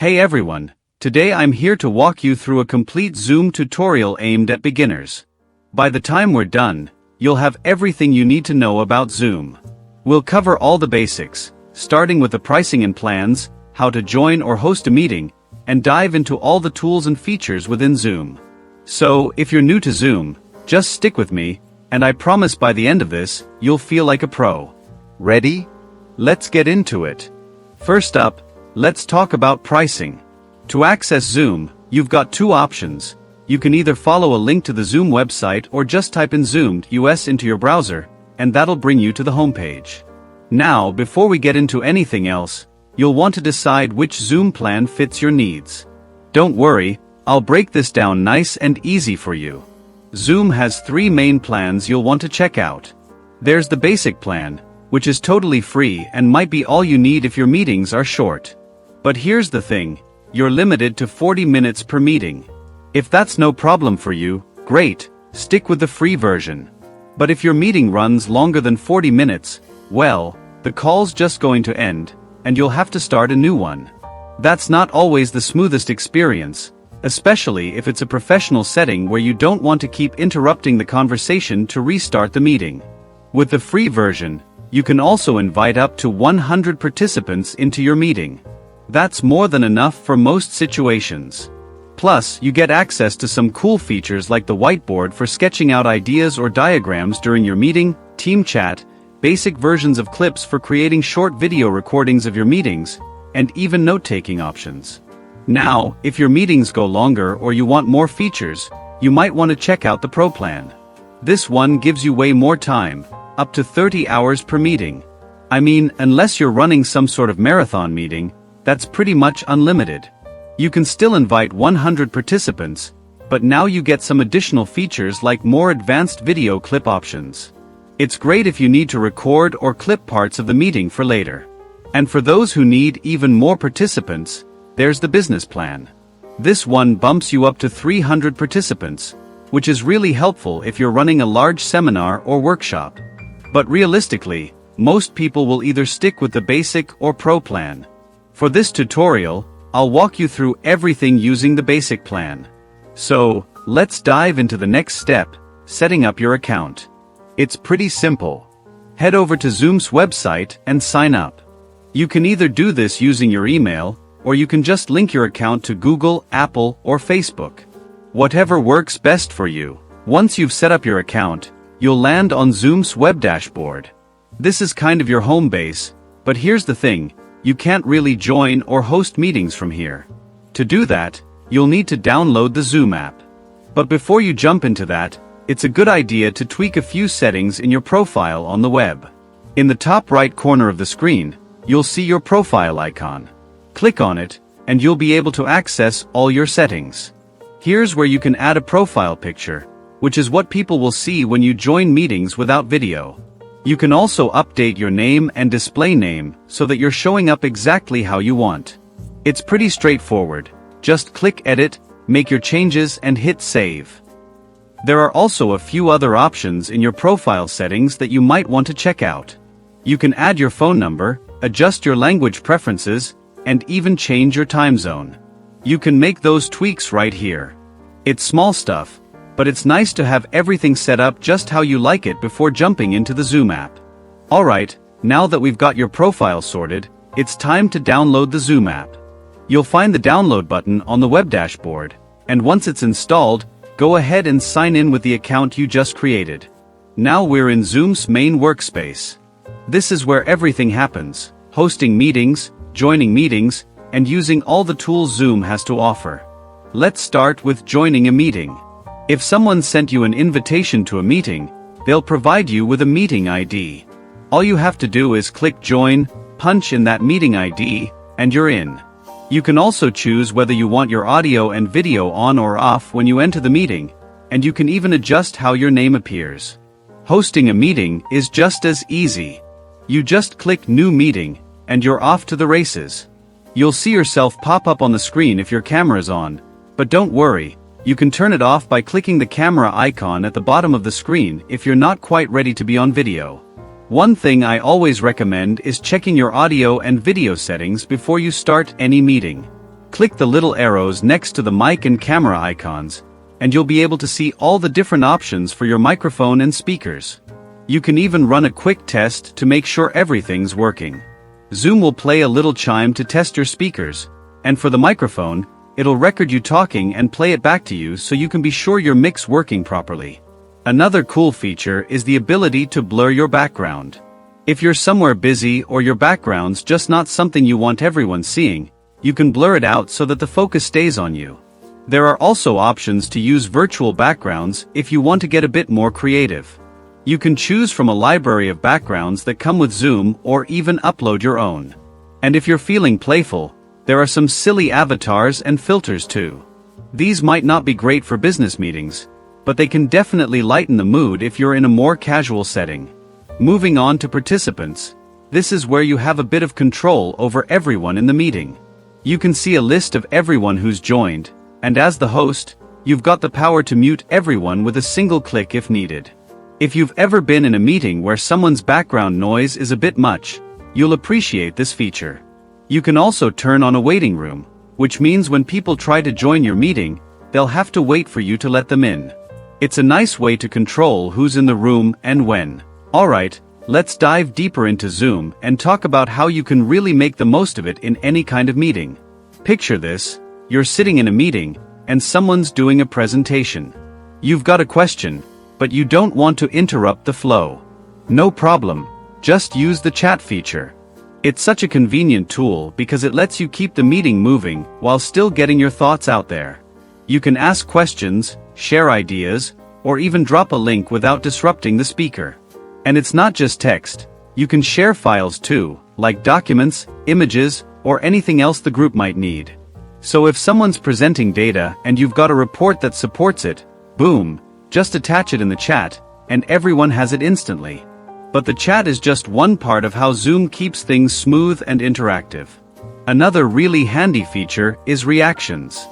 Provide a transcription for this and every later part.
Hey everyone, today I'm here to walk you through a complete Zoom tutorial aimed at beginners. By the time we're done, you'll have everything you need to know about Zoom. We'll cover all the basics, starting with the pricing and plans, how to join or host a meeting, and dive into all the tools and features within Zoom. So, if you're new to Zoom, just stick with me, and I promise by the end of this, you'll feel like a pro. Ready? Let's get into it. First up, let's talk about pricing. To access Zoom, you've got two options. You can either follow a link to the Zoom website or just type in Zoom US into your browser, and that'll bring you to the homepage. Now, before we get into anything else, you'll want to decide which Zoom plan fits your needs. Don't worry, I'll break this down nice and easy for you. Zoom has three main plans you'll want to check out. There's the basic plan, which is totally free and might be all you need if your meetings are short. But here's the thing, you're limited to 40 minutes per meeting. If that's no problem for you, great, stick with the free version. But if your meeting runs longer than 40 minutes, well, the call's just going to end, and you'll have to start a new one. That's not always the smoothest experience, especially if it's a professional setting where you don't want to keep interrupting the conversation to restart the meeting. With the free version, you can also invite up to 100 participants into your meeting. That's more than enough for most situations. Plus, you get access to some cool features like the whiteboard for sketching out ideas or diagrams during your meeting, team chat, basic versions of clips for creating short video recordings of your meetings, and even note-taking options. Now, if your meetings go longer or you want more features, you might want to check out the Pro plan. This one gives you way more time, up to 30 hours per meeting. I mean, unless you're running some sort of marathon meeting, that's pretty much unlimited. You can still invite 100 participants, but now you get some additional features like more advanced video clip options. It's great if you need to record or clip parts of the meeting for later. And for those who need even more participants, there's the business plan. This one bumps you up to 300 participants, which is really helpful if you're running a large seminar or workshop. But realistically, most people will either stick with the basic or pro plan. For this tutorial, I'll walk you through everything using the basic plan. So, let's dive into the next step, setting up your account. It's pretty simple. Head over to Zoom's website and sign up. You can either do this using your email, or you can just link your account to Google, Apple, or Facebook. Whatever works best for you. Once you've set up your account, you'll land on Zoom's web dashboard. This is kind of your home base, but here's the thing, you can't really join or host meetings from here. To do that, you'll need to download the Zoom app. But before you jump into that, it's a good idea to tweak a few settings in your profile on the web. In the top right corner of the screen, you'll see your profile icon. Click on it, and you'll be able to access all your settings. Here's where you can add a profile picture, which is what people will see when you join meetings without video. You can also update your name and display name so that you're showing up exactly how you want. It's pretty straightforward. Just click Edit, make your changes and hit Save. There are also a few other options in your profile settings that you might want to check out. You can add your phone number, adjust your language preferences, and even change your time zone. You can make those tweaks right here. It's small stuff, but it's nice to have everything set up just how you like it before jumping into the Zoom app. Alright, now that we've got your profile sorted, it's time to download the Zoom app. You'll find the download button on the web dashboard, and once it's installed, go ahead and sign in with the account you just created. Now we're in Zoom's main workspace. This is where everything happens, hosting meetings, joining meetings, and using all the tools Zoom has to offer. Let's start with joining a meeting. If someone sent you an invitation to a meeting, they'll provide you with a meeting ID. All you have to do is click Join, punch in that meeting ID, and you're in. You can also choose whether you want your audio and video on or off when you enter the meeting, and you can even adjust how your name appears. Hosting a meeting is just as easy. You just click New Meeting, and you're off to the races. You'll see yourself pop up on the screen if your camera's on, but don't worry. You can turn it off by clicking the camera icon at the bottom of the screen if you're not quite ready to be on video. One thing I always recommend is checking your audio and video settings before you start any meeting. Click the little arrows next to the mic and camera icons, and you'll be able to see all the different options for your microphone and speakers. You can even run a quick test to make sure everything's working. Zoom will play a little chime to test your speakers, and for the microphone, it'll record you talking and play it back to you so you can be sure your mic's working properly. Another cool feature is the ability to blur your background. If you're somewhere busy or your background's just not something you want everyone seeing, you can blur it out so that the focus stays on you. There are also options to use virtual backgrounds if you want to get a bit more creative. You can choose from a library of backgrounds that come with Zoom or even upload your own. And if you're feeling playful, there are some silly avatars and filters too. These might not be great for business meetings, but they can definitely lighten the mood if you're in a more casual setting. Moving on to participants, this is where you have a bit of control over everyone in the meeting. You can see a list of everyone who's joined, and as the host, you've got the power to mute everyone with a single click if needed. If you've ever been in a meeting where someone's background noise is a bit much, you'll appreciate this feature. You can also turn on a waiting room, which means when people try to join your meeting, they'll have to wait for you to let them in. It's a nice way to control who's in the room and when. Alright, let's dive deeper into Zoom and talk about how you can really make the most of it in any kind of meeting. Picture this, you're sitting in a meeting, and someone's doing a presentation. You've got a question, but you don't want to interrupt the flow. No problem, just use the chat feature. It's such a convenient tool because it lets you keep the meeting moving while still getting your thoughts out there. You can ask questions, share ideas, or even drop a link without disrupting the speaker. And it's not just text, you can share files too, like documents, images, or anything else the group might need. So if someone's presenting data and you've got a report that supports it, boom, just attach it in the chat, and everyone has it instantly. But the chat is just one part of how Zoom keeps things smooth and interactive. Another really handy feature is reactions.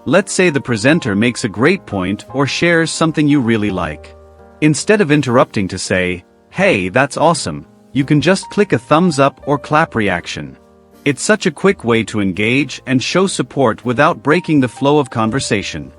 Let's say the presenter makes a great point or shares something you really like. Instead of interrupting to say, "Hey, that's awesome," you can just click a thumbs up or clap reaction. It's such a quick way to engage and show support without breaking the flow of conversation.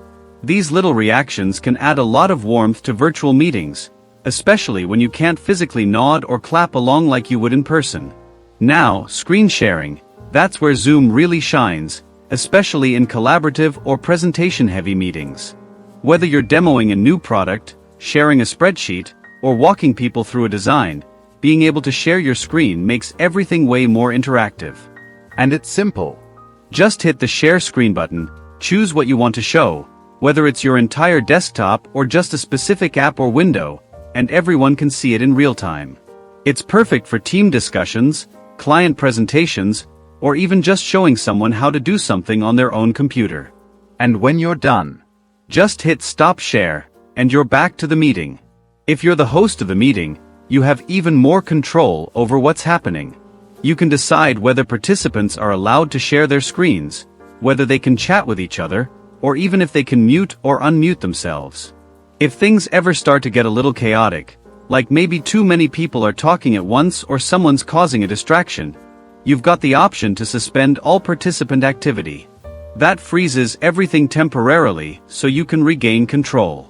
These little reactions can add a lot of warmth to virtual meetings, especially when you can't physically nod or clap along like you would in person. Now, screen sharing, that's where Zoom really shines, especially in collaborative or presentation-heavy meetings. Whether you're demoing a new product, sharing a spreadsheet, or walking people through a design, being able to share your screen makes everything way more interactive. And it's simple. Just hit the share screen button, choose what you want to show, whether it's your entire desktop or just a specific app or window, and everyone can see it in real time. It's perfect for team discussions, client presentations, or even just showing someone how to do something on their own computer. And when you're done, just hit stop share, and you're back to the meeting. If you're the host of the meeting, you have even more control over what's happening. You can decide whether participants are allowed to share their screens, whether they can chat with each other, or even if they can mute or unmute themselves. If things ever start to get a little chaotic, like maybe too many people are talking at once or someone's causing a distraction, you've got the option to suspend all participant activity. That freezes everything temporarily so you can regain control.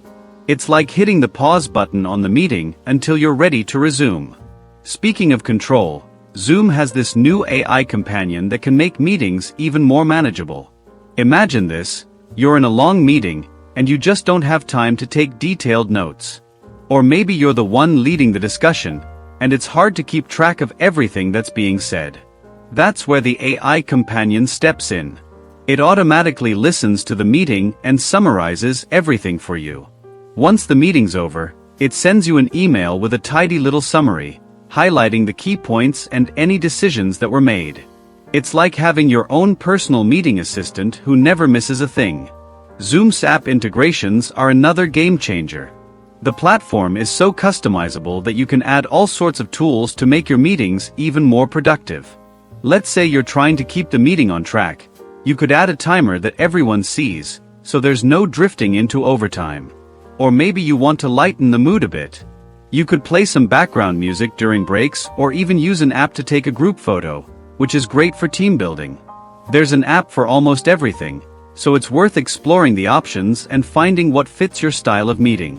It's like hitting the pause button on the meeting until you're ready to resume. Speaking of control, Zoom has this new AI companion that can make meetings even more manageable. Imagine this, you're in a long meeting, and you just don't have time to take detailed notes. Or maybe you're the one leading the discussion, and it's hard to keep track of everything that's being said. That's where the AI companion steps in. It automatically listens to the meeting and summarizes everything for you. Once the meeting's over, it sends you an email with a tidy little summary, highlighting the key points and any decisions that were made. It's like having your own personal meeting assistant who never misses a thing. Zoom's app integrations are another game changer. The platform is so customizable that you can add all sorts of tools to make your meetings even more productive. Let's say you're trying to keep the meeting on track. You could add a timer that everyone sees, so there's no drifting into overtime. Or maybe you want to lighten the mood a bit. You could play some background music during breaks or even use an app to take a group photo, which is great for team building. There's an app for almost everything, so it's worth exploring the options and finding what fits your style of meeting.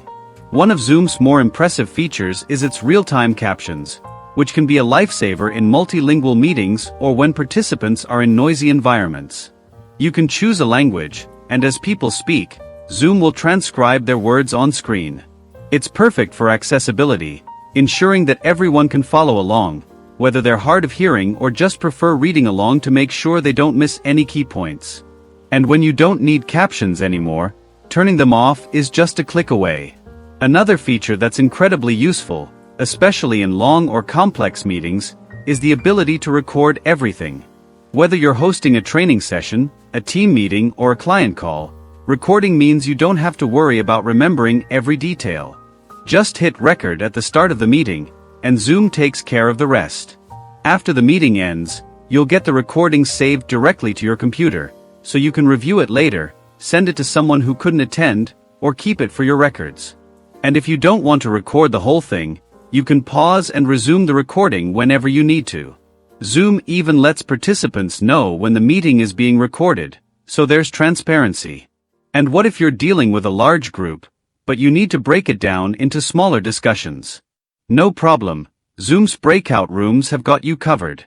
One of Zoom's more impressive features is its real-time captions, which can be a lifesaver in multilingual meetings or when participants are in noisy environments. You can choose a language, and as people speak, Zoom will transcribe their words on screen. It's perfect for accessibility, ensuring that everyone can follow along, whether they're hard of hearing or just prefer reading along to make sure they don't miss any key points. And when you don't need captions anymore, turning them off is just a click away. Another feature that's incredibly useful, especially in long or complex meetings, is the ability to record everything. Whether you're hosting a training session, a team meeting, or a client call, recording means you don't have to worry about remembering every detail. Just hit record at the start of the meeting, and Zoom takes care of the rest. After the meeting ends, you'll get the recording saved directly to your computer, so you can review it later, send it to someone who couldn't attend, or keep it for your records. And if you don't want to record the whole thing, you can pause and resume the recording whenever you need to. Zoom even lets participants know when the meeting is being recorded, so there's transparency. And what if you're dealing with a large group, but you need to break it down into smaller discussions? No problem, Zoom's breakout rooms have got you covered.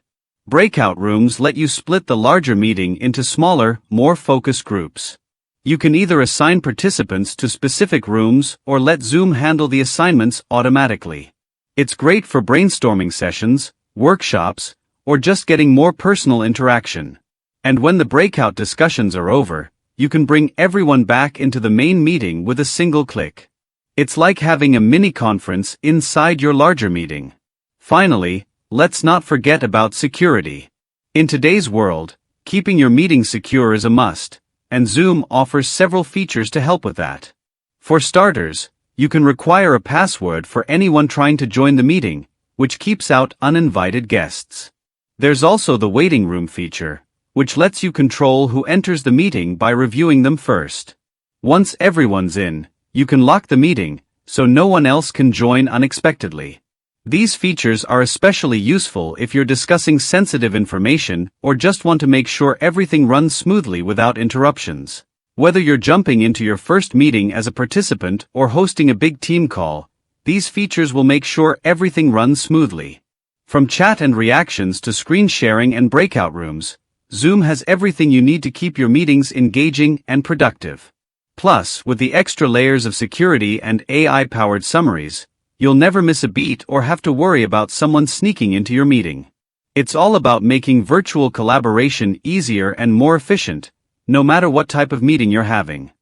Breakout rooms let you split the larger meeting into smaller, more focused groups. You can either assign participants to specific rooms or let Zoom handle the assignments automatically. It's great for brainstorming sessions, workshops, or just getting more personal interaction. And when the breakout discussions are over, you can bring everyone back into the main meeting with a single click. It's like having a mini conference inside your larger meeting. Finally, let's not forget about security. In today's world, keeping your meeting secure is a must, and Zoom offers several features to help with that. For starters, you can require a password for anyone trying to join the meeting, which keeps out uninvited guests. There's also the waiting room feature, which lets you control who enters the meeting by reviewing them first. Once everyone's in, you can lock the meeting, so no one else can join unexpectedly. These features are especially useful if you're discussing sensitive information or just want to make sure everything runs smoothly without interruptions. Whether you're jumping into your first meeting as a participant or hosting a big team call, these features will make sure everything runs smoothly. From chat and reactions to screen sharing and breakout rooms, Zoom has everything you need to keep your meetings engaging and productive. Plus, with the extra layers of security and AI-powered summaries, you'll never miss a beat or have to worry about someone sneaking into your meeting. It's all about making virtual collaboration easier and more efficient, no matter what type of meeting you're having.